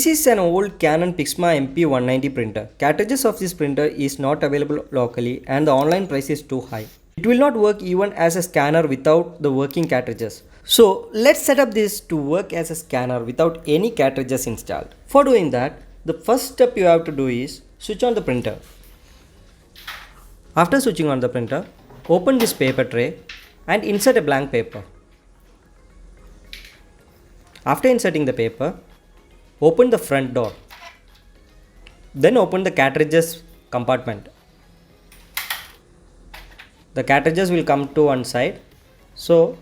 This is an old Canon Pixma MP190 printer. Cartridges of this printer is not available locally and the online price is too high. It will not work even as a scanner without the working cartridges. So let's set up this to work as a scanner without any cartridges installed. For doing that, the first step you have to do is switch on the printer. After switching on the printer, open this paper tray and insert a blank paper. After inserting the paper, open the front door. Then open the cartridges compartment. The cartridges will come to one side. So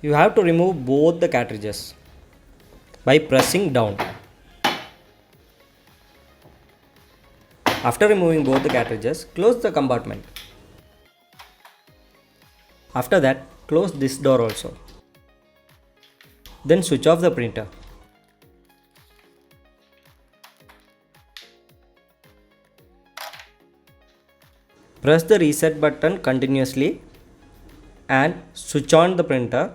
you have to remove both the cartridges by pressing down. After removing both the cartridges, close the compartment. After that, close this door also. Then switch off the printer. Press the reset button continuously and switch on the printer.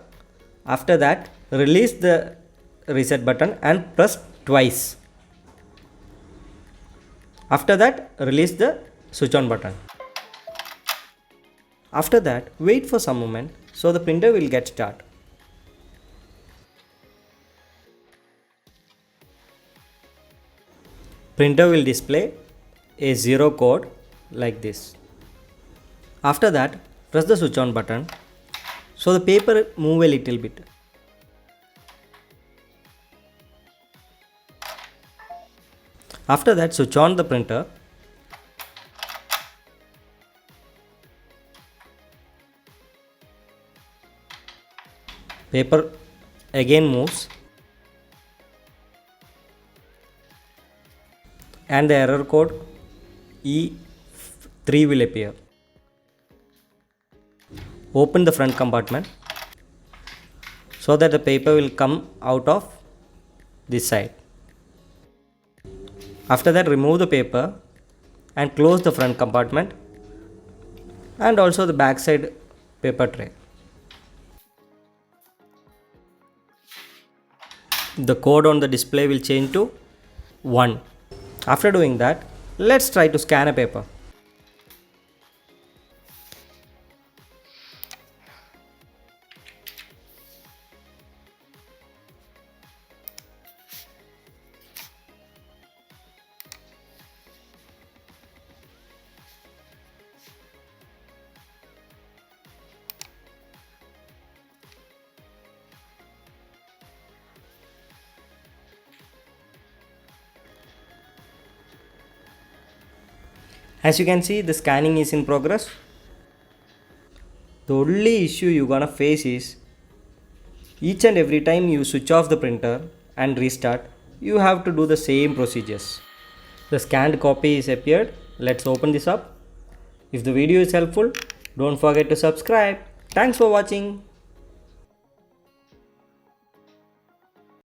After that, release the reset button and press twice. After that, release the switch on button. After that, wait for some moment so the printer will get started. Printer will display a 0 code like this. After that, press the switch on button so the paper move a little bit. After that, switch on the printer. Paper again moves and the error code E3 will appear. Open the front compartment so that the paper will come out of this side. After that, remove the paper and close the front compartment and also the back side paper tray. The code on the display will change to 1. After doing that, let's try to scan a paper. As you can see, the scanning is in progress. The only issue you're gonna face is each and every time you switch off the printer and restart, you have to do the same procedures. The scanned copy is appeared. Let's open this up. If the video is helpful, don't forget to subscribe. Thanks for watching.